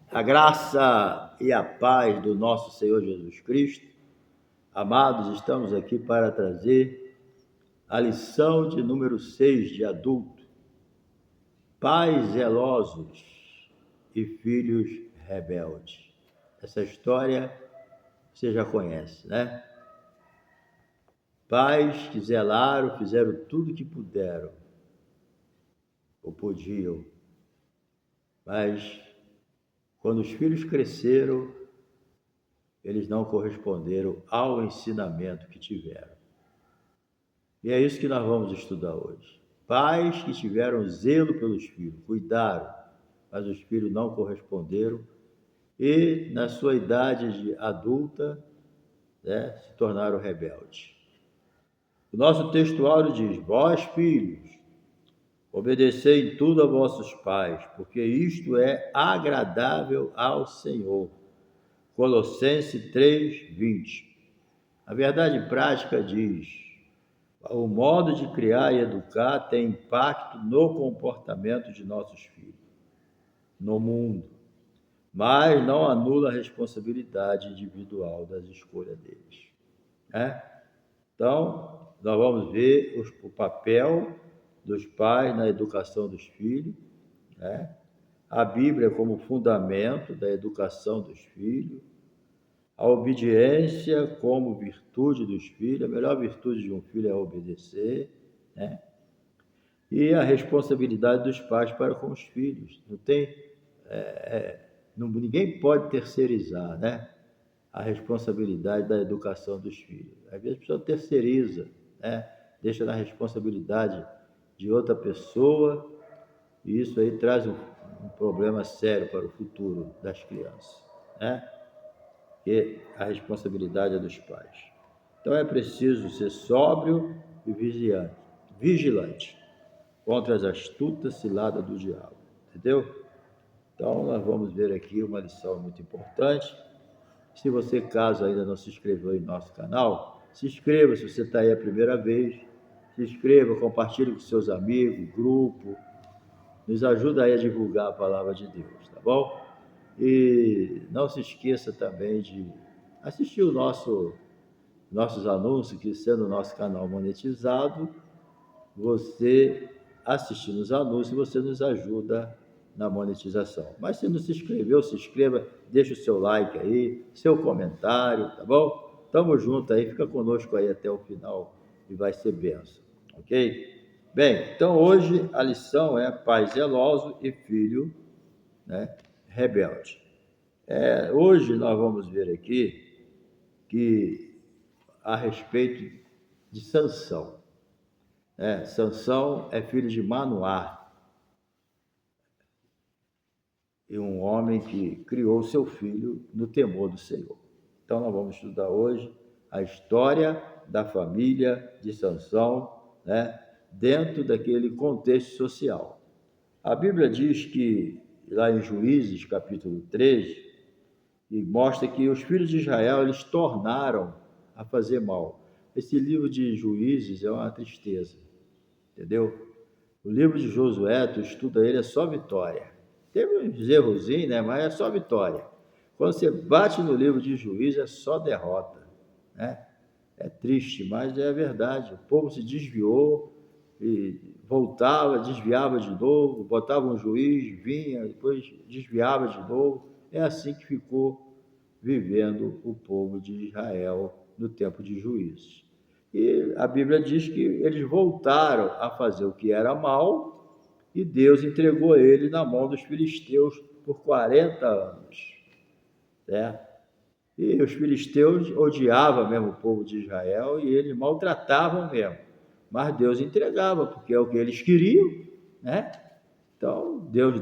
A graça e a paz do nosso Senhor Jesus Cristo. Amados, estamos aqui para trazer a lição de número 6 de adulto. Pais zelosos e filhos rebeldes. Essa história você já conhece, né? Pais que zelaram, fizeram tudo o que puderam ou podiam, mas quando os filhos cresceram, eles não corresponderam ao ensinamento que tiveram. E é isso que nós vamos estudar hoje. Pais que tiveram zelo pelos filhos, cuidaram, mas os filhos não corresponderam e, na sua idade de adulta, se tornaram rebeldes. O nosso textuário diz: vós, filhos, obedecei em tudo a vossos pais, porque isto é agradável ao Senhor. Colossenses 3:20. A verdade prática diz: o modo de criar e educar tem impacto no comportamento de nossos filhos, no mundo, mas não anula a responsabilidade individual das escolhas deles. Então, nós vamos ver o papel dos pais na educação dos filhos, a Bíblia como fundamento da educação dos filhos, a obediência como virtude dos filhos. A melhor virtude de um filho é obedecer, e a responsabilidade dos pais para com os filhos. Ninguém pode terceirizar, a responsabilidade da educação dos filhos. Às vezes a pessoa terceiriza, deixa na responsabilidade de outra pessoa, e isso aí traz um problema sério para o futuro das crianças, que a responsabilidade é dos pais. Então é preciso ser sóbrio e vigilante contra as astutas ciladas do diabo, entendeu? Então nós vamos ver aqui uma lição muito importante. Se você, caso ainda não se inscreveu em nosso canal, se inscreva. Se você está aí a primeira vez, se inscreva, compartilhe com seus amigos, grupo, nos ajuda aí a divulgar a palavra de Deus, tá bom? E não se esqueça também de assistir nossos anúncios, que sendo o nosso canal monetizado, você assistindo os anúncios, você nos ajuda na monetização. Mas se não se inscreveu, se inscreva, deixa o seu like aí, seu comentário, tá bom? Tamo junto aí, fica conosco aí até o final e vai ser bênção, ok? Bem, então hoje a lição é pai zeloso e filho, rebelde. Hoje nós vamos ver aqui que a respeito de Sansão. Sansão é filho de Manoá, e um homem que criou seu filho no temor do Senhor. Então nós vamos estudar hoje a história da família de Sansão, dentro daquele contexto social. A Bíblia diz que, lá em Juízes, capítulo 13, e mostra que os filhos de Israel, eles tornaram a fazer mal. Esse livro de Juízes é uma tristeza, entendeu? O livro de Josué, tu estuda ele, é só vitória. Teve uns errozinhos, mas é só vitória. Quando você bate no livro de Juízes, é só derrota, É triste, mas é a verdade. O povo se desviou e voltava, desviava de novo, botava um juiz, vinha, depois desviava de novo. É assim que ficou vivendo o povo de Israel no tempo de Juízes. E a Bíblia diz que eles voltaram a fazer o que era mal e Deus entregou ele na mão dos filisteus por 40 anos, certo? E os filisteus odiavam mesmo o povo de Israel e eles maltratavam mesmo. Mas Deus entregava, porque é o que eles queriam, Então, Deus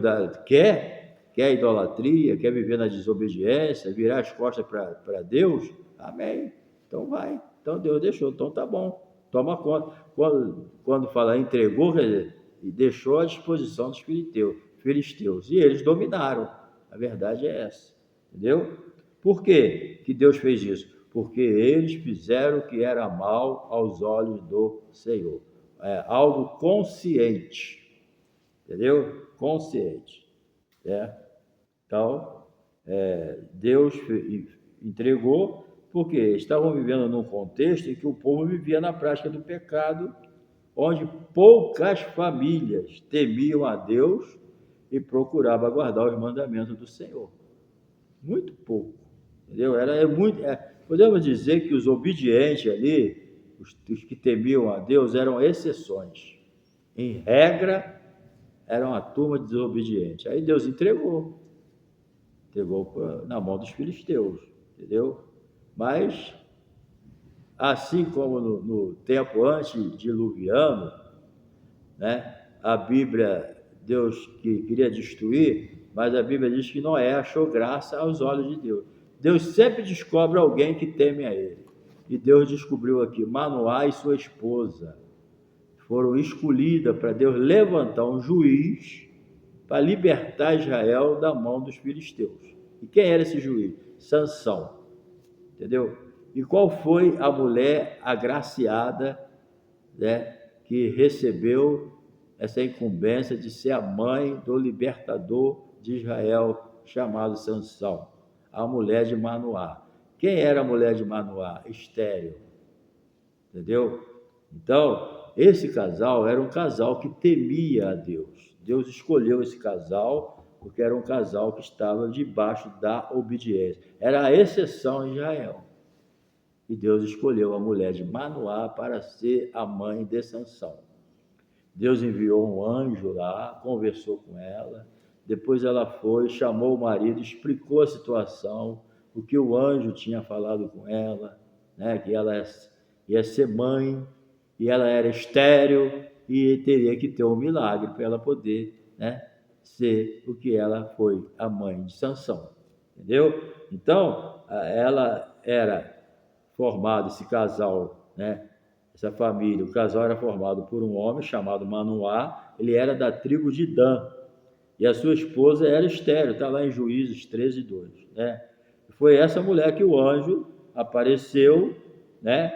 quer idolatria, quer viver na desobediência, virar as costas para Deus, amém. Então vai. Então Deus deixou, então tá bom, toma conta. Quando fala entregou, quer dizer, e deixou à disposição dos filisteus, e eles dominaram. A verdade é essa, entendeu? Por quê que Deus fez isso? Porque eles fizeram o que era mal aos olhos do Senhor. É algo consciente, entendeu? Consciente. Então, Deus entregou, porque estavam vivendo num contexto em que o povo vivia na prática do pecado, onde poucas famílias temiam a Deus e procuravam guardar os mandamentos do Senhor. Muito pouco, entendeu? Podemos dizer que os obedientes ali, os que temiam a Deus, eram exceções. Em regra, eram a turma de desobedientes. Aí Deus entregou na mão dos filisteus, entendeu? Mas, assim como no tempo antediluviano, né, a Bíblia, Deus que queria destruir, mas a Bíblia diz que Noé achou graça aos olhos de Deus. Deus sempre descobre alguém que teme a ele. E Deus descobriu aqui, Manoá e sua esposa foram escolhidas para Deus levantar um juiz para libertar Israel da mão dos filisteus. E quem era esse juiz? Sansão, entendeu? E qual foi a mulher agraciada, né, que recebeu essa incumbência de ser a mãe do libertador de Israel, chamado Sansão? A mulher de Manoá. Quem era a mulher de Manoá? Estéril, entendeu? Então, esse casal era um casal que temia a Deus. Deus escolheu esse casal porque era um casal que estava debaixo da obediência. Era a exceção em Israel. E Deus escolheu a mulher de Manoá para ser a mãe de Sansão. Deus enviou um anjo lá, conversou com ela, depois ela foi, chamou o marido, explicou a situação, o que o anjo tinha falado com ela, né, que ela ia ser mãe, e ela era estéril, e teria que ter um milagre para ela poder, né, ser o que ela foi, a mãe de Sansão, entendeu? Então, ela era formado, esse casal, né, essa família, o casal era formado por um homem chamado Manoá, ele era da tribo de Dan, e a sua esposa era estéril, está lá em Juízes 13:2, né? Foi essa mulher que o anjo apareceu, né?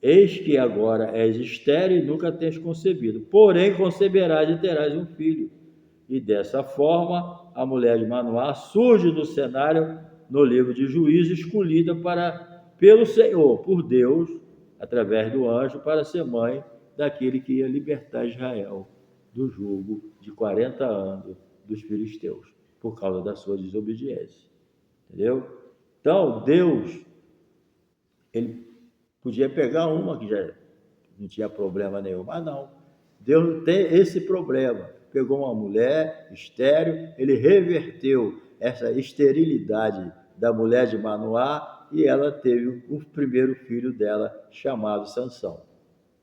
Eis que agora és estéril e nunca tens concebido, porém conceberás e terás um filho. E dessa forma, a mulher de Manoá surge no cenário, no livro de Juízes, escolhida pelo Senhor, por Deus, através do anjo, para ser mãe daquele que ia libertar Israel do jugo de 40 anos dos filisteus, por causa da sua desobediência. Entendeu? Então, Deus, ele podia pegar uma que já não tinha problema nenhum, mas não. Deus não tem esse problema. Pegou uma mulher estéril, ele reverteu essa esterilidade da mulher de Manoá e ela teve o primeiro filho dela, chamado Sansão.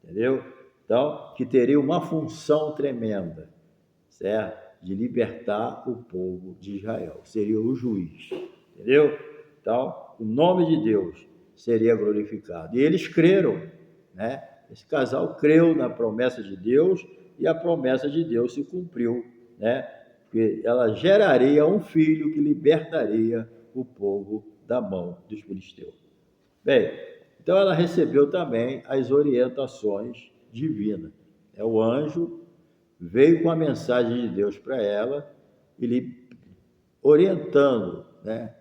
Entendeu? Então, que teria uma função tremenda, certo? De libertar o povo de Israel. Seria o juiz. Entendeu? Então, o nome de Deus seria glorificado. E eles creram, né? Esse casal creu na promessa de Deus e a promessa de Deus se cumpriu, né? Porque ela geraria um filho que libertaria o povo da mão dos filisteus. Bem, então ela recebeu também as orientações divinas. O anjo veio com a mensagem de Deus para ela, ele orientando, né,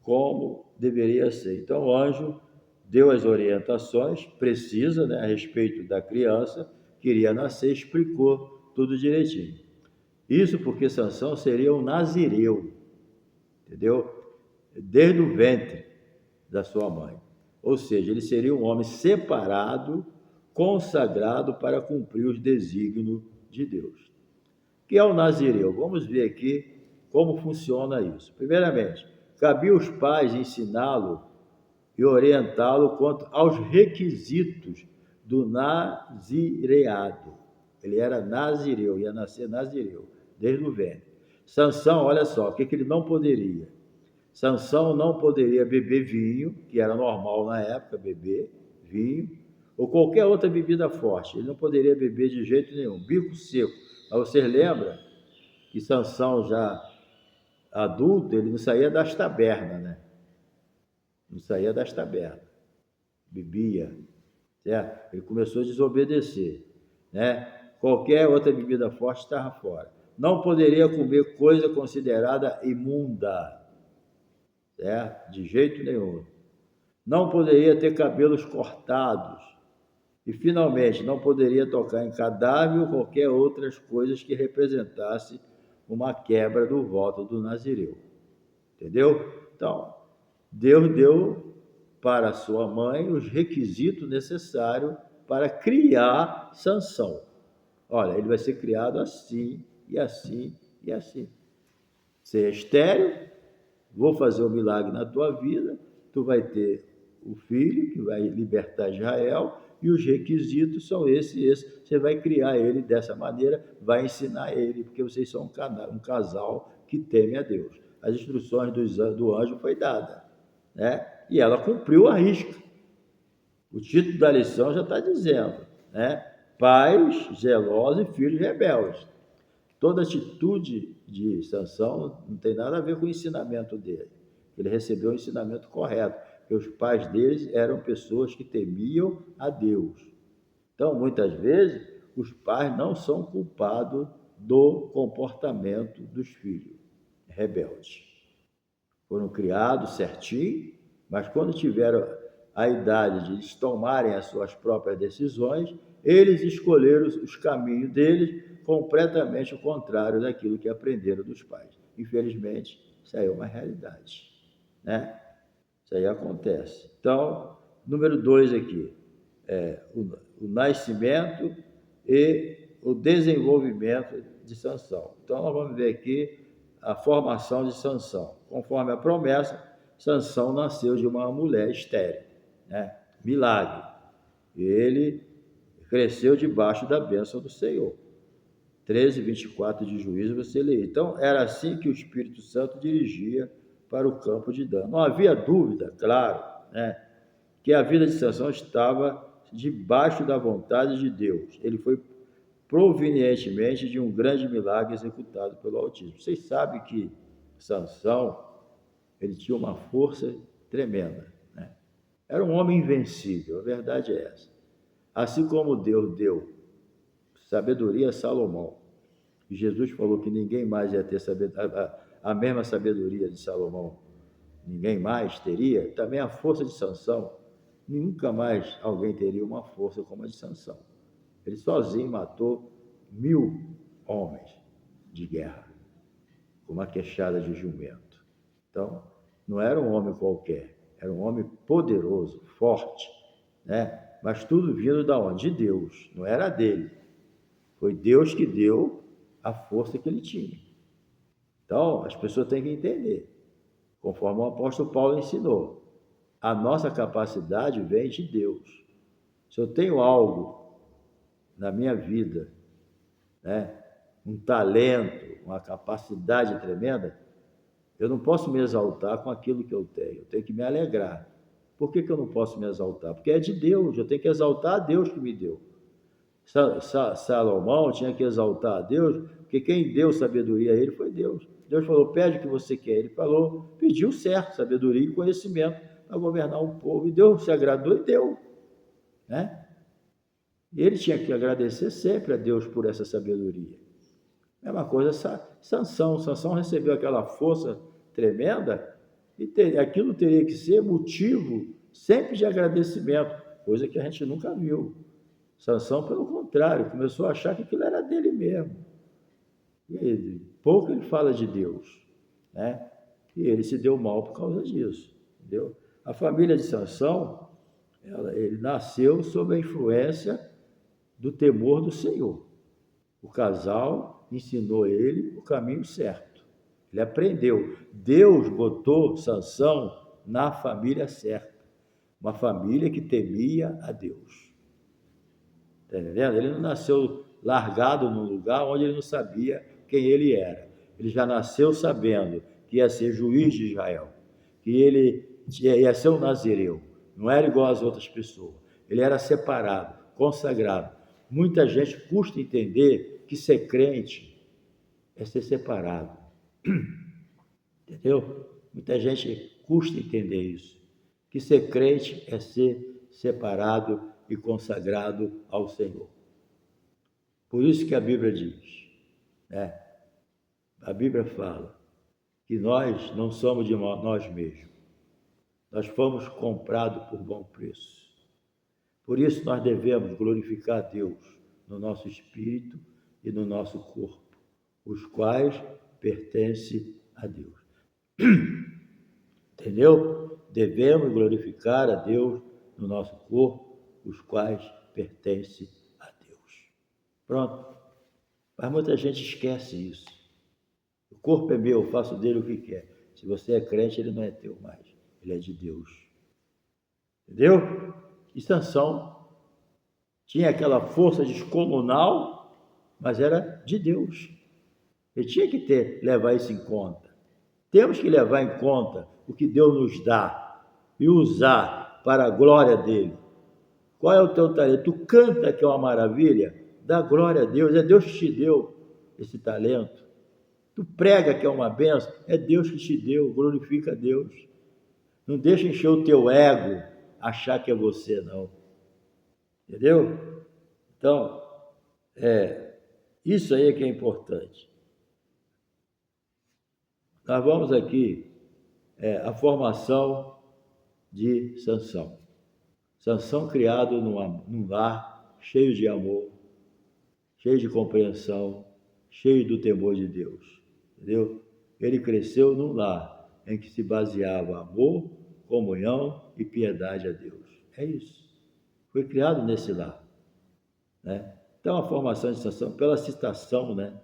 como deveria ser. Então o anjo deu as orientações precisas, né, a respeito da criança que iria nascer, explicou tudo direitinho. Isso porque Sansão seria um nazireu, entendeu? Desde o ventre da sua mãe. Ou seja, ele seria um homem separado, consagrado para cumprir os desígnios de Deus. O que é o nazireu? Vamos ver aqui como funciona isso. Primeiramente, cabia aos pais ensiná-lo e orientá-lo quanto aos requisitos do nazireado. Ele era nazireu, ia nascer nazireu, desde o ventre. Sansão, olha só, o que ele não poderia? Sansão não poderia beber vinho, que era normal na época, beber vinho, ou qualquer outra bebida forte. Ele não poderia beber de jeito nenhum, bico seco. Mas vocês lembram que Sansão, já adulto, ele não saía das tabernas, né? Não saía das tabernas, bebia, certo? Ele começou a desobedecer, né? Qualquer outra bebida forte estava fora. Não poderia comer coisa considerada imunda. certo? De jeito nenhum. Não poderia ter cabelos cortados. E, finalmente, não poderia tocar em cadáver ou qualquer outras coisas que representasse uma quebra do voto do nazireu. Entendeu? Então, Deus deu para sua mãe os requisitos necessários para criar Sansão. Olha, ele vai ser criado assim, e assim, e assim. Você é estéril, vou fazer um milagre na tua vida, tu vai ter o filho que vai libertar Israel, e os requisitos são esses e esses. Você vai criar ele dessa maneira, vai ensinar ele, porque vocês são um casal que teme a Deus. As instruções do anjo foi dada, né? E ela cumpriu a risca. O título da lição já está dizendo, né? Pais zelosos e filhos rebeldes. Toda atitude de Sansão não tem nada a ver com o ensinamento dele. Ele recebeu o ensinamento correto, porque os pais deles eram pessoas que temiam a Deus. Então, muitas vezes, os pais não são culpados do comportamento dos filhos rebeldes. Foram criados certinho, mas quando tiveram a idade de eles tomarem as suas próprias decisões, eles escolheram os caminhos deles completamente o contrário daquilo que aprenderam dos pais. Infelizmente, isso aí é uma realidade, né? Isso aí acontece. Então, número 2 aqui, o nascimento e o desenvolvimento de Sansão. Então, nós vamos ver aqui a formação de Sansão. Conforme a promessa, Sansão nasceu de uma mulher estéril, né? Milagre. Ele cresceu debaixo da bênção do Senhor. 13, 24 de Juízo, você lê. Então, era assim que o Espírito Santo dirigia para o campo de Dan. Não havia dúvida, claro, né, que a vida de Sansão estava debaixo da vontade de Deus. Ele foi provenientemente de um grande milagre executado pelo Altíssimo. Vocês sabem que Sansão, ele tinha uma força tremenda, né? Era um homem invencível, a verdade é essa. Assim como Deus deu sabedoria a Salomão, e Jesus falou que ninguém mais ia ter a mesma sabedoria de Salomão, ninguém mais teria, também a força de Sansão, nunca mais alguém teria uma força como a de Sansão. Ele sozinho matou 1000 homens de guerra, com uma queixada de jumento. Então, não era um homem qualquer, era um homem poderoso, forte, né? Mas tudo vindo da onde? De Deus, não era dele. Foi Deus que deu a força que ele tinha. Então, as pessoas têm que entender, conforme o apóstolo Paulo ensinou, a nossa capacidade vem de Deus. Se eu tenho algo na minha vida, né, um talento, uma capacidade tremenda, eu não posso me exaltar com aquilo que eu tenho que me alegrar. Por que eu não posso me exaltar? Porque é de Deus, eu tenho que exaltar a Deus que me deu. Salomão tinha que exaltar a Deus, porque quem deu sabedoria a ele foi Deus. Deus falou, pede o que você quer. Ele falou, pediu certo, sabedoria e conhecimento para governar o povo. E Deus se agradou e deu, né? E ele tinha que agradecer sempre a Deus por essa sabedoria. É uma coisa, Sansão recebeu aquela força tremenda e aquilo teria que ser motivo sempre de agradecimento, coisa que a gente nunca viu. Sansão, pelo contrário, começou a achar que aquilo era dele mesmo. E pouco ele fala de Deus, né? E ele se deu mal por causa disso, entendeu? A família de Sansão, ele nasceu sob a influência do temor do Senhor. O casal ensinou ele o caminho certo. Ele aprendeu. Deus botou Sansão na família certa. Uma família que temia a Deus. Está entendendo? Ele não nasceu largado num lugar onde ele não sabia quem ele era. Ele já nasceu sabendo que ia ser juiz de Israel, que ele ia ser um nazireu. Não era igual às outras pessoas. Ele era separado, consagrado. Muita gente custa entender que ser crente é ser separado. Entendeu? Muita gente custa entender isso. Que ser crente é ser separado e consagrado ao Senhor. Por isso que a Bíblia diz, né? A Bíblia fala que nós não somos de nós mesmos. Nós fomos comprados por bom preço. Por isso nós devemos glorificar a Deus no nosso espírito e no nosso corpo, os quais pertencem a Deus. Entendeu? Devemos glorificar a Deus no nosso corpo, os quais pertencem a Deus. Pronto. Mas muita gente esquece isso. O corpo é meu, eu faço dele o que quer. Se você é crente, ele não é teu mais. Ele é de Deus. Entendeu? E Sansão tinha aquela força descomunal, mas era de Deus. Ele tinha que levar isso em conta. Temos que levar em conta o que Deus nos dá e usar para a glória dele. Qual é o teu talento? Tu canta, que é uma maravilha, dá glória a Deus. É Deus que te deu esse talento. Tu prega, que é uma benção, é Deus que te deu. Glorifica a Deus. Não deixa encher o teu ego, achar que é você, não. Entendeu? Então, isso aí é que é importante. Nós vamos aqui, a formação de Sansão. Sansão criado num lar cheio de amor, cheio de compreensão, cheio do temor de Deus. Entendeu? Ele cresceu num lar em que se baseava amor, comunhão e piedade a Deus. É isso. Foi criado nesse lar. Né? Então, a formação de Sansão, pela citação, né,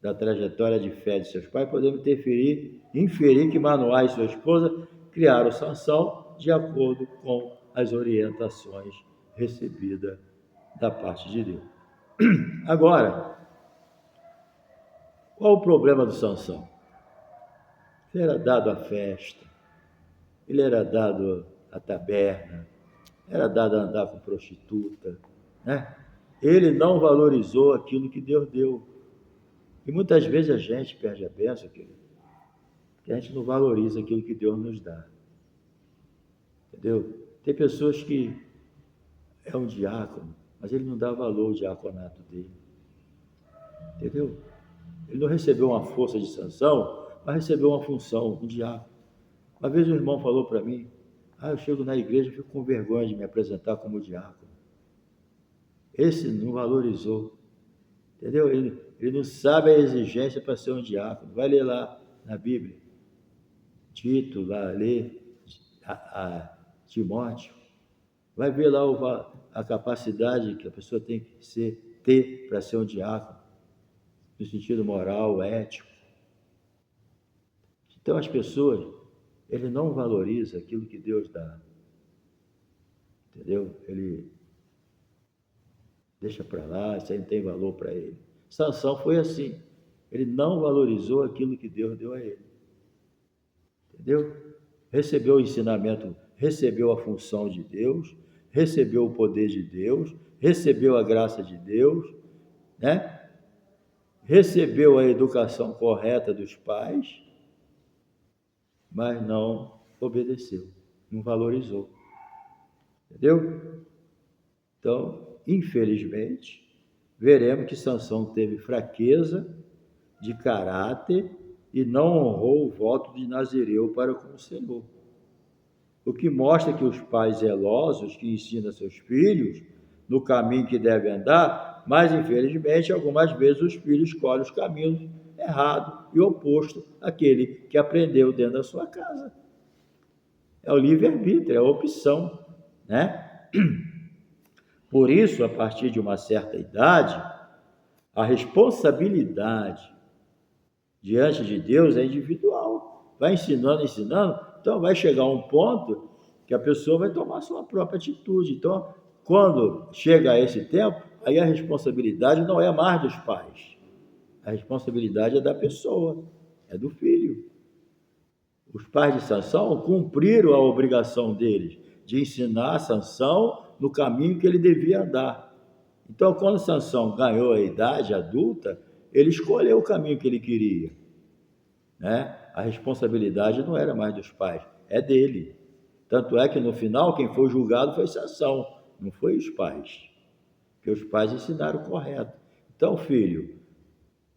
da trajetória de fé de seus pais, podemos inferir que Manoá e sua esposa criaram Sansão de acordo com as orientações recebidas da parte de Deus. Agora, qual o problema do Sansão? Ele era dado à festa, ele era dado à taberna, era dado a andar com prostituta, né? Ele não valorizou aquilo que Deus deu. E muitas vezes a gente perde a bênção, querido, porque a gente não valoriza aquilo que Deus nos dá. Entendeu? Tem pessoas que é um diácono, mas ele não dá valor ao diaconato dele. Entendeu? Ele não recebeu uma força de Sansão, mas recebeu uma função, um diácono. Uma vez um irmão falou para mim, eu chego na igreja e fico com vergonha de me apresentar como diácono. Esse não valorizou. Entendeu? Ele não sabe a exigência para ser um diácono. Vai ler lá na Bíblia. Tito, vai ler a Timóteo. Vai ver lá a capacidade que a pessoa tem que ter para ser um diácono, no sentido moral, ético. Então, as pessoas, ele não valoriza aquilo que Deus dá. Entendeu? Ele deixa para lá, isso aí não tem valor para ele. Sansão foi assim. Ele não valorizou aquilo que Deus deu a ele. Entendeu? Recebeu o ensinamento, recebeu a função de Deus, recebeu o poder de Deus, recebeu a graça de Deus, né? Recebeu a educação correta dos pais, mas não obedeceu, não valorizou. Entendeu? Então, infelizmente, veremos que Sansão teve fraqueza de caráter e não honrou o voto de Nazireu para com o Senhor. O que mostra que os pais zelosos que ensinam seus filhos no caminho que devem andar, mas infelizmente algumas vezes os filhos escolhem os caminhos errados e oposto àquele que aprendeu dentro da sua casa. É o livre-arbítrio, é a opção, né? Por isso, a partir de uma certa idade, a responsabilidade diante de Deus é individual. Vai ensinando, então vai chegar um ponto que a pessoa vai tomar sua própria atitude. Então, quando chega a esse tempo, aí a responsabilidade não é mais dos pais. A responsabilidade é da pessoa, é do filho. Os pais de Sansão cumpriram a obrigação deles de ensinar Sansão no caminho que ele devia andar. Então, quando Sansão ganhou a idade adulta, ele escolheu o caminho que ele queria, né? A responsabilidade não era mais dos pais, é dele. Tanto é que no final quem foi julgado foi Sansão, não foi os pais, porque os pais ensinaram correto. Então, filho,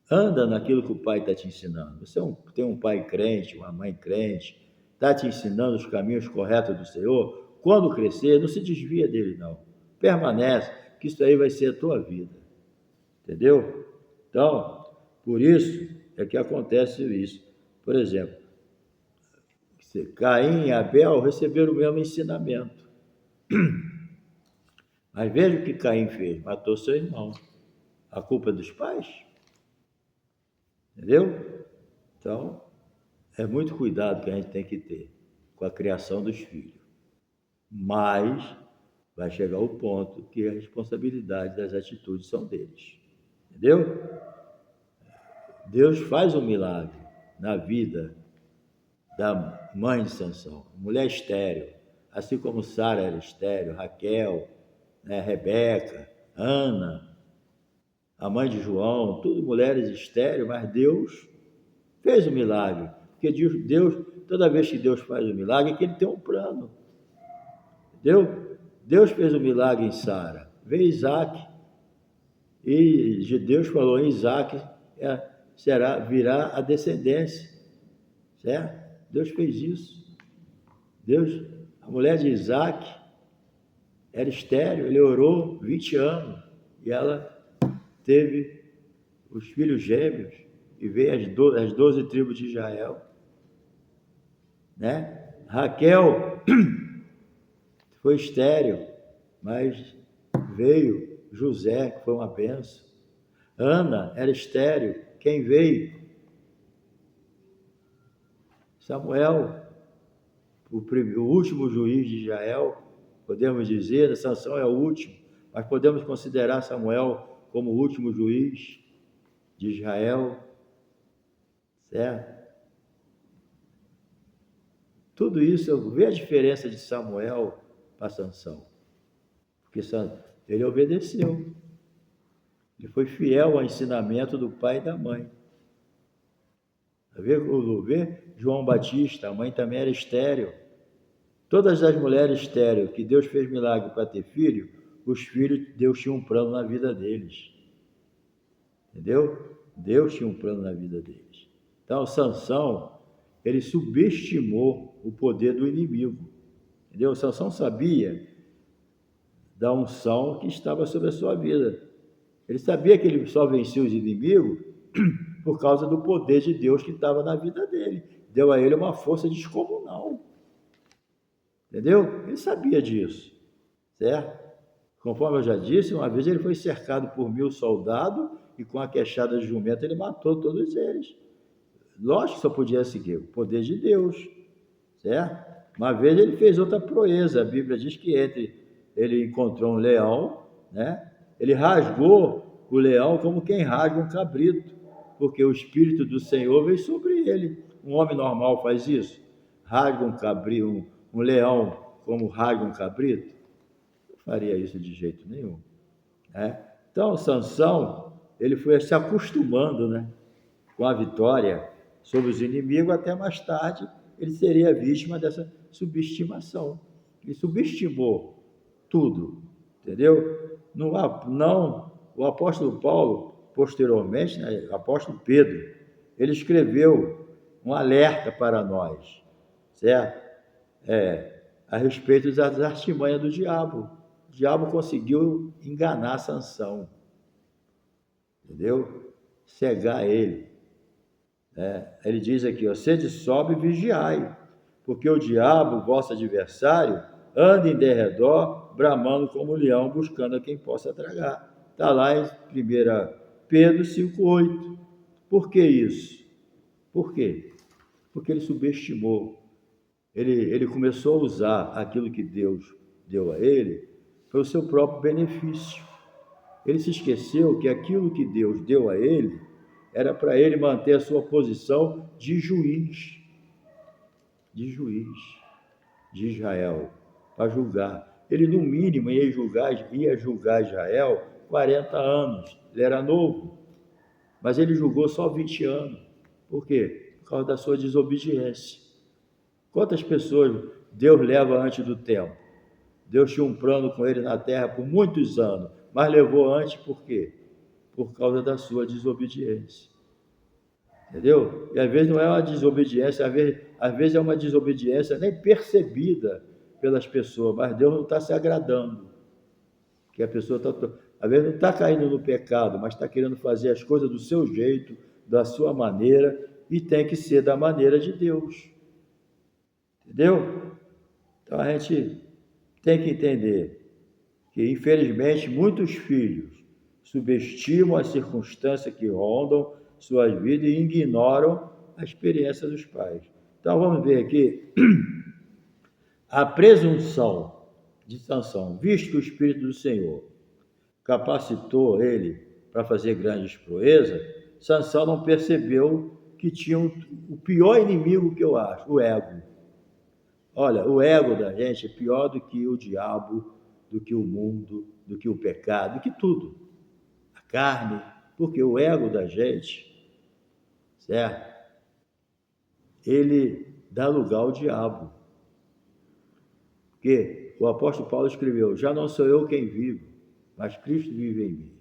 Anda naquilo que o pai está te ensinando. Você tem um pai crente, uma mãe crente, está te ensinando os caminhos corretos do Senhor. Quando crescer, não se desvia dele, não. Permanece, que isso aí vai ser a tua vida. Entendeu? Então, por isso é que acontece isso. Por exemplo, Caim e Abel receberam o mesmo ensinamento. Mas veja o que Caim fez: matou seu irmão. A culpa é dos pais? Entendeu? Então, é muito cuidado que a gente tem que ter com a criação dos filhos. Mas vai chegar o ponto que a responsabilidade das atitudes são deles. Entendeu? Deus faz um milagre na vida da mãe de Sansão, mulher estéril, assim como Sara era estéril, Raquel, né, Rebeca, Ana, a mãe de João, tudo mulheres estéreis, mas Deus fez o milagre. Porque Deus, toda vez que Deus faz um milagre, é que ele tem um plano. Entendeu? Deus fez um milagre em Sara. Veio Isaac. E Deus falou em Isaac, virá a descendência. Certo? Deus fez isso. A mulher de Isaac era estéril, ele orou 20 anos. E ela teve os filhos gêmeos. E veio as 12 tribos de Israel. Né? Raquel foi estéril, mas veio José, que foi uma bênção. Ana era estéril, quem veio? Samuel, o último juiz de Israel, podemos dizer, Sansão é o último, mas podemos considerar Samuel como o último juiz de Israel, certo? Tudo isso, eu vejo a diferença de Samuel para Sansão, porque ele obedeceu, ele foi fiel ao ensinamento do pai e da mãe. Vê João Batista, a mãe também era estéril. Todas as mulheres estéreis que Deus fez milagre para ter filho, os filhos, Deus tinha um plano na vida deles. Entendeu? Deus tinha um plano na vida deles. Então, Sansão, ele subestimou o poder do inimigo. Entendeu? Sansão sabia da unção que estava sobre a sua vida. Ele sabia que ele só vencia os inimigos por causa do poder de Deus que estava na vida dele. Deu a ele uma força descomunal. Entendeu? Ele sabia disso, certo? Conforme eu já disse, uma vez ele foi cercado por 1000 soldados e com a queixada de jumento ele matou todos eles. Lógico que só podia seguir o poder de Deus, certo? Uma vez ele fez outra proeza. A Bíblia diz que ele encontrou um leão, né? Ele rasgou o leão como quem rasga um cabrito, porque o Espírito do Senhor veio sobre ele. Um homem normal faz isso? Rasga um cabrito, um leão como rasga um cabrito? Não faria isso de jeito nenhum, né? Então, Sansão, ele foi se acostumando, né, com a vitória sobre os inimigos, até mais tarde ele seria vítima dessa subestimação. Ele subestimou tudo, entendeu? Não, o apóstolo Paulo, posteriormente, né, o apóstolo Pedro, ele escreveu um alerta para nós, certo? A respeito das artimanhas do diabo. O diabo conseguiu enganar Sansão, entendeu? Cegar ele. Ele diz aqui, ó, sede sóbrio e vigiai, porque o diabo, vosso adversário, anda em derredor, bramando como um leão, buscando a quem possa tragar. Está lá em 1 Pedro 5,8. Por que isso? Por quê? Porque ele subestimou. Ele começou a usar aquilo que Deus deu a ele para o seu próprio benefício. Ele se esqueceu que aquilo que Deus deu a ele era para ele manter a sua posição de juiz de Israel, para julgar. Ele, no mínimo, ia julgar Israel 40 anos. Ele era novo, mas ele julgou só 20 anos. Por quê? Por causa da sua desobediência. Quantas pessoas Deus leva antes do tempo? Deus tinha um plano com ele na terra por muitos anos, mas levou antes por quê? Por causa da sua desobediência. Entendeu? E às vezes não é uma desobediência, às vezes é uma desobediência nem percebida pelas pessoas, mas Deus não está se agradando. Que a pessoa está, às vezes não está caindo no pecado, mas está querendo fazer as coisas do seu jeito, da sua maneira, e tem que ser da maneira de Deus. Entendeu? Então a gente tem que entender que, infelizmente, muitos filhos subestimam as circunstâncias que rondam suas vidas e ignoram a experiência dos pais. Então vamos ver aqui a presunção de Sansão, visto que o Espírito do Senhor capacitou ele para fazer grandes proezas, Sansão não percebeu que tinha o pior inimigo que eu acho, o ego. Olha, o ego da gente é pior do que o diabo, do que o mundo, do que o pecado, do que tudo. A carne, porque o ego da gente, certo? Ele dá lugar ao diabo. Porque o apóstolo Paulo escreveu: já não sou eu quem vivo, mas Cristo vive em mim.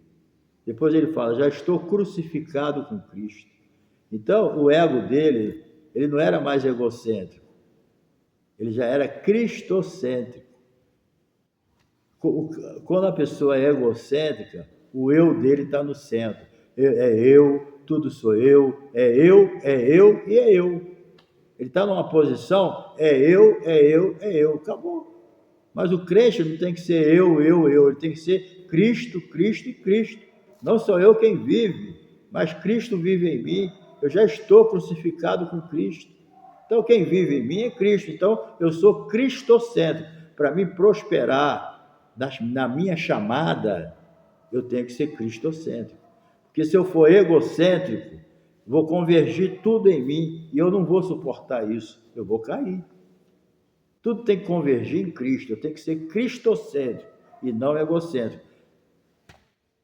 Depois ele fala: já estou crucificado com Cristo. Então, o ego dele, ele não era mais egocêntrico, ele já era cristocêntrico. Quando a pessoa é egocêntrica, o eu dele está no centro. É eu, tudo sou eu, é eu e é eu. Ele está numa posição, é eu, acabou. Mas o crente não tem que ser eu, ele tem que ser Cristo, Cristo e Cristo. Não sou eu quem vive, mas Cristo vive em mim. Eu já estou crucificado com Cristo. Então, quem vive em mim é Cristo. Então, eu sou cristocêntrico. Para mim prosperar na minha chamada, eu tenho que ser cristocêntrico. Porque se eu for egocêntrico, vou convergir tudo em mim e eu não vou suportar isso. Eu vou cair. Tudo tem que convergir em Cristo. Eu tenho que ser cristocêntrico e não egocêntrico.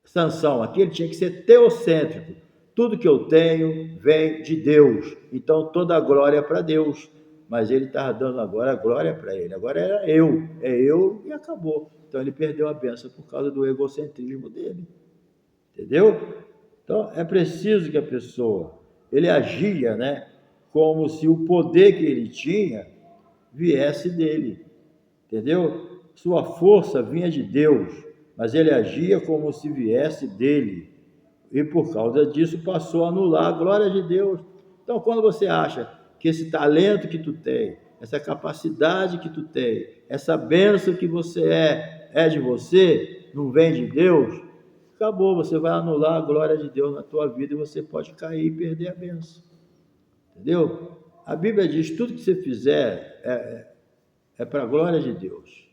Sansão aqui, ele tinha que ser teocêntrico. Tudo que eu tenho vem de Deus. Então, toda a glória é para Deus. Mas ele estava dando agora a glória para ele. Agora era eu. É eu e acabou. Então, ele perdeu a bênção por causa do egocentrismo dele. Entendeu? Então, é preciso que a pessoa, ele agia, né, como se o poder que ele tinha viesse dele. Entendeu? Sua força vinha de Deus, mas ele agia como se viesse dele. E por causa disso passou a anular a glória de Deus. Então, quando você acha que esse talento que tu tem, essa capacidade que tu tem, essa bênção que você é de você, não vem de Deus, acabou, você vai anular a glória de Deus na tua vida e você pode cair e perder a bênção. Entendeu? A Bíblia diz: tudo que você fizer é para a glória de Deus.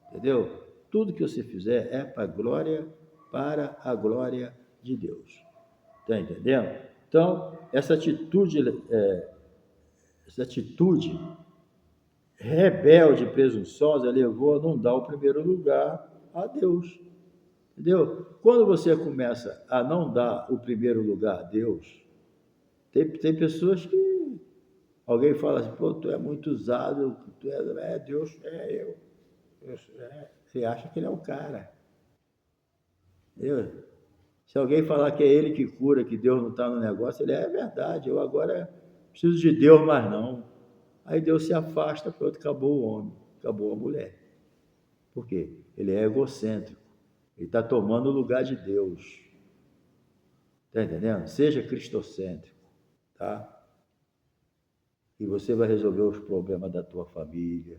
Entendeu? Tudo que você fizer é para a glória de Deus. Está entendendo? Então, essa atitude rebelde, presunçosa, levou a não dar o primeiro lugar a Deus. Entendeu? Quando você começa a não dar o primeiro lugar a Deus, tem pessoas que alguém fala assim: pô, tu é muito usado, tu é Deus, eu. Você acha que ele é o cara. Entendeu? Se alguém falar que é ele que cura, que Deus não está no negócio, ele é verdade, eu agora preciso de Deus, mas não. Aí Deus se afasta, pronto, acabou o homem, acabou a mulher. Por quê? Ele é egocêntrico, ele está tomando o lugar de Deus. Está entendendo? Seja cristocêntrico, tá? E você vai resolver os problemas da tua família.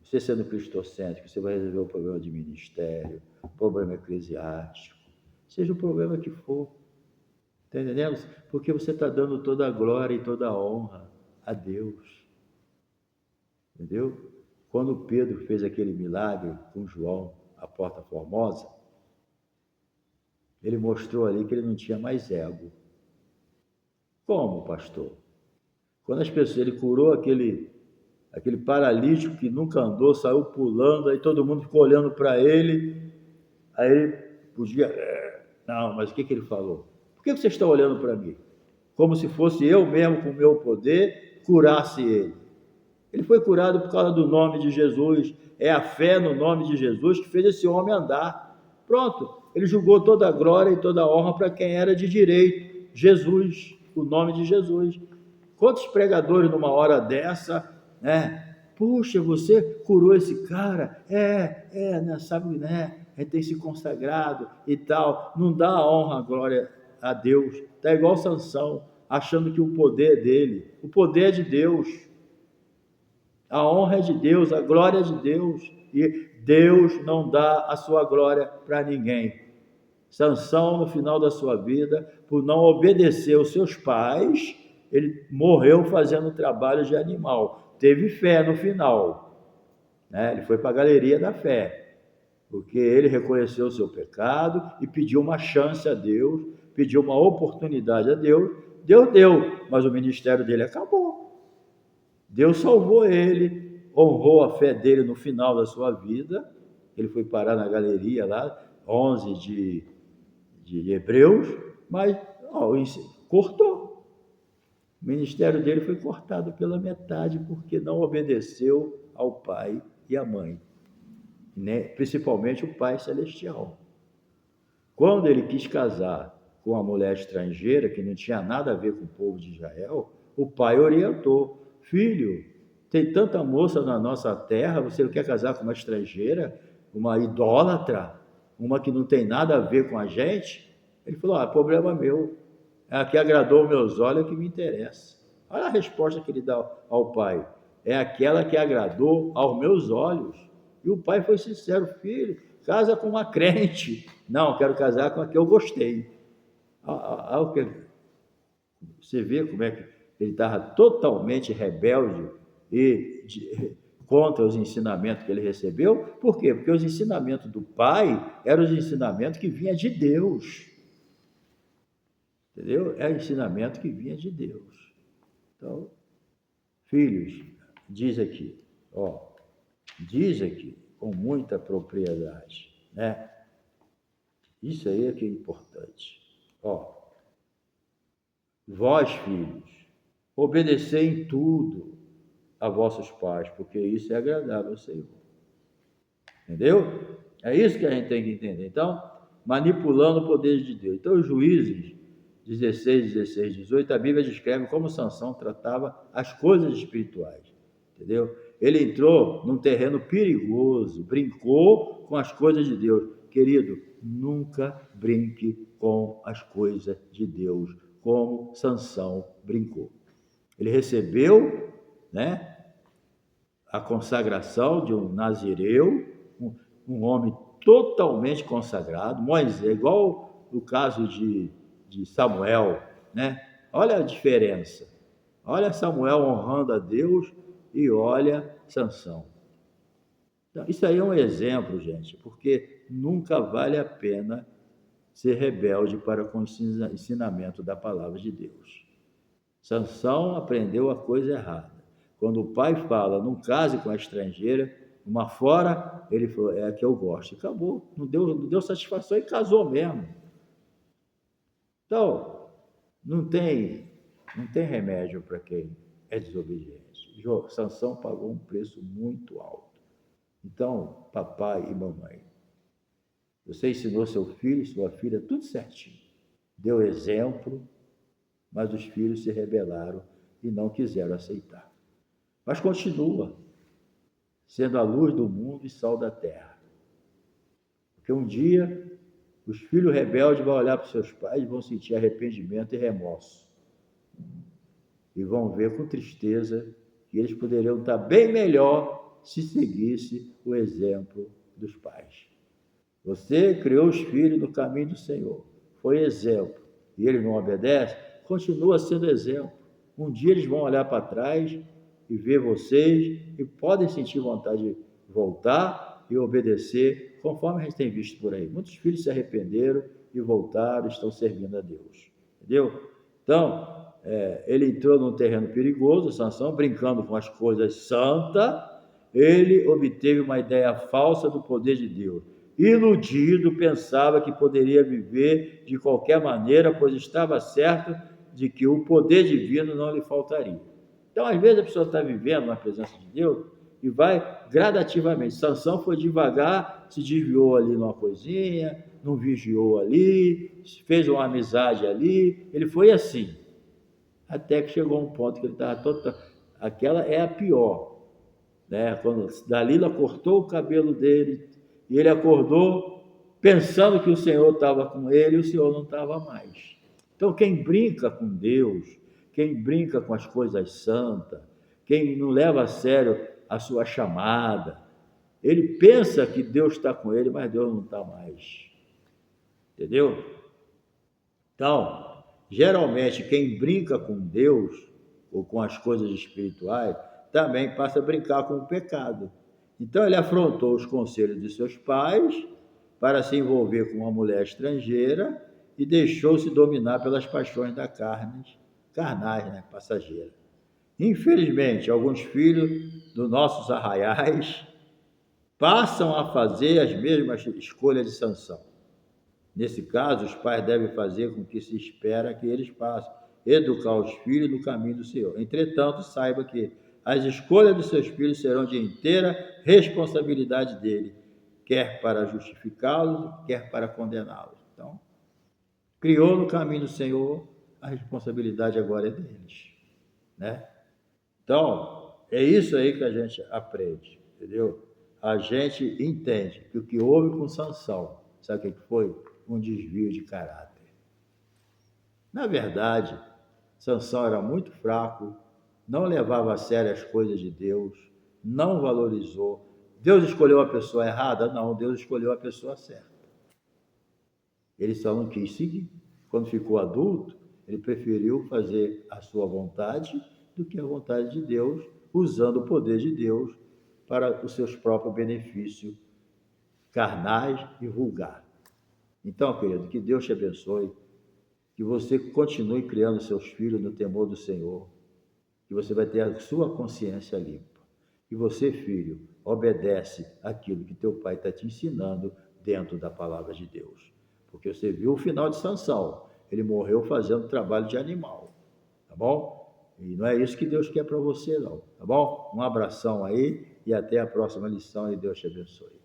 Você sendo cristocêntrico, você vai resolver o problema de ministério, problema eclesiástico, seja o problema que for. Está entendendo? Porque você está dando toda a glória e toda a honra a Deus. Entendeu? Quando Pedro fez aquele milagre com João, a porta formosa, ele mostrou ali que ele não tinha mais ego. Como, pastor? Quando as pessoas, ele curou aquele paralítico que nunca andou, saiu pulando, aí todo mundo ficou olhando para ele, aí ele podia... Não, mas o que ele falou? Por que vocês estão olhando para mim? Como se fosse eu mesmo, com o meu poder, curasse ele. Ele foi curado por causa do nome de Jesus. É a fé no nome de Jesus que fez esse homem andar. Pronto, ele jogou toda a glória e toda a honra para quem era de direito. Jesus, o nome de Jesus. Quantos pregadores numa hora dessa, né? Puxa, você curou esse cara? Né? Sabe, né? Ele tem se consagrado e tal. Não dá a honra, a glória a Deus. Está igual Sansão, achando que o poder é dele. O poder é de Deus. A honra é de Deus, a glória é de Deus. E Deus não dá a sua glória para ninguém. Sansão, no final da sua vida, por não obedecer aos seus pais, ele morreu fazendo trabalho de animal. Teve fé no final, né? Ele foi para a galeria da fé, porque ele reconheceu o seu pecado e pediu uma chance a Deus, pediu uma oportunidade a Deus. Deus deu, mas o ministério dele acabou. Deus salvou ele, honrou a fé dele no final da sua vida. Ele foi parar na galeria lá, 11 de Hebreus, mas cortou. O ministério dele foi cortado pela metade porque não obedeceu ao pai e à mãe, né? Principalmente o pai celestial. Quando ele quis casar com uma mulher estrangeira que não tinha nada a ver com o povo de Israel, o pai orientou: filho, tem tanta moça na nossa terra, você não quer casar com uma estrangeira, uma idólatra, uma que não tem nada a ver com a gente? Ele falou: problema meu, é a que agradou meus olhos, é que me interessa. Olha a resposta que ele dá ao pai: é aquela que agradou aos meus olhos. E o pai foi sincero: filho, casa com uma crente. Não, quero casar com a que eu gostei. Você vê como é que ele estava totalmente rebelde e contra os ensinamentos que ele recebeu. Por quê? Porque os ensinamentos do pai eram os ensinamentos que vinham de Deus. Entendeu? É o ensinamento que vinha de Deus. Então, filhos, diz aqui com muita propriedade, né? Isso aí é que é importante. Vós, filhos, obedecei em tudo a vossos pais, porque isso é agradável ao Senhor. Entendeu? É isso que a gente tem que entender. Então, manipulando o poder de Deus. Então, os Juízes 16, 16, 18, a Bíblia descreve como Sansão tratava as coisas espirituais. Entendeu? Ele entrou num terreno perigoso, brincou com as coisas de Deus. Querido, nunca brinque com as coisas de Deus, como Sansão brincou. Ele recebeu, né, a consagração de um nazireu, um homem totalmente consagrado. Moisés, igual o caso de Samuel, né? Olha a diferença. Olha Samuel honrando a Deus e olha Sansão. Então, isso aí é um exemplo, gente, porque nunca vale a pena ser rebelde para com o ensinamento da palavra de Deus. Sansão aprendeu a coisa errada. Quando o pai fala, não case com a estrangeira, uma fora, ele falou, é a que eu gosto. E acabou, não deu satisfação e casou mesmo. Então, não tem remédio para quem é desobediente. Sansão pagou um preço muito alto. Então, papai e mamãe, você ensinou seu filho, sua filha, tudo certinho. Deu exemplo, mas os filhos se rebelaram e não quiseram aceitar. Mas continua sendo a luz do mundo e sal da terra. Porque um dia os filhos rebeldes vão olhar para os seus pais e vão sentir arrependimento e remorso. E vão ver com tristeza que eles poderiam estar bem melhor se seguisse o exemplo dos pais. Você criou os filhos no caminho do Senhor, foi exemplo, e ele não obedece, continua sendo exemplo. Um dia eles vão olhar para trás e ver vocês e podem sentir vontade de voltar e obedecer, conforme a gente tem visto por aí. Muitos filhos se arrependeram e voltaram, estão servindo a Deus. Entendeu? Então, ele entrou num terreno perigoso, Sansão, brincando com as coisas santas, ele obteve uma ideia falsa do poder de Deus. Iludido, pensava que poderia viver de qualquer maneira, pois estava certo de que o poder divino não lhe faltaria. Então, às vezes, a pessoa está vivendo na presença de Deus e vai gradativamente. Sansão foi devagar, se desviou ali numa coisinha, não vigiou ali, fez uma amizade ali, ele foi assim. Até que chegou um ponto que ele estava total. Aquela é a pior, né? Quando Dalila cortou o cabelo dele e ele acordou pensando que o Senhor estava com ele e o Senhor não estava mais. Então, quem brinca com Deus, quem brinca com as coisas santas, quem não leva a sério a sua chamada, ele pensa que Deus está com ele, mas Deus não está mais. Entendeu? Então, geralmente, quem brinca com Deus ou com as coisas espirituais também passa a brincar com o pecado. Então, ele afrontou os conselhos de seus pais para se envolver com uma mulher estrangeira e deixou-se dominar pelas paixões da carne, carnais, né, passageiras. Infelizmente, alguns filhos dos nossos arraiais passam a fazer as mesmas escolhas de Sansão. Nesse caso, os pais devem fazer com que se espera que eles passem, educar os filhos no caminho do Senhor. Entretanto, saiba que as escolhas dos seus filhos serão de inteira responsabilidade dele, quer para justificá-los, quer para condená-los. Então, criou no caminho do Senhor, a responsabilidade agora é deles, né? Então, é isso aí que a gente aprende, entendeu? A gente entende que o que houve com Sansão, sabe o que foi? Um desvio de caráter. Na verdade, Sansão era muito fraco, não levava a sério as coisas de Deus, não valorizou. Deus escolheu a pessoa errada? Não, Deus escolheu a pessoa certa. Ele só não quis seguir. Quando ficou adulto, ele preferiu fazer a sua vontade do que a vontade de Deus, usando o poder de Deus para os seus próprios benefícios carnais e vulgares. Então, querido, que Deus te abençoe, que você continue criando seus filhos no temor do Senhor, que você vai ter a sua consciência limpa. E você, filho, obedece aquilo que teu pai está te ensinando dentro da palavra de Deus. Porque você viu o final de Sansão, ele morreu fazendo trabalho de animal, tá bom? E não é isso que Deus quer para você, não, tá bom? Um abração aí e até a próxima lição e Deus te abençoe.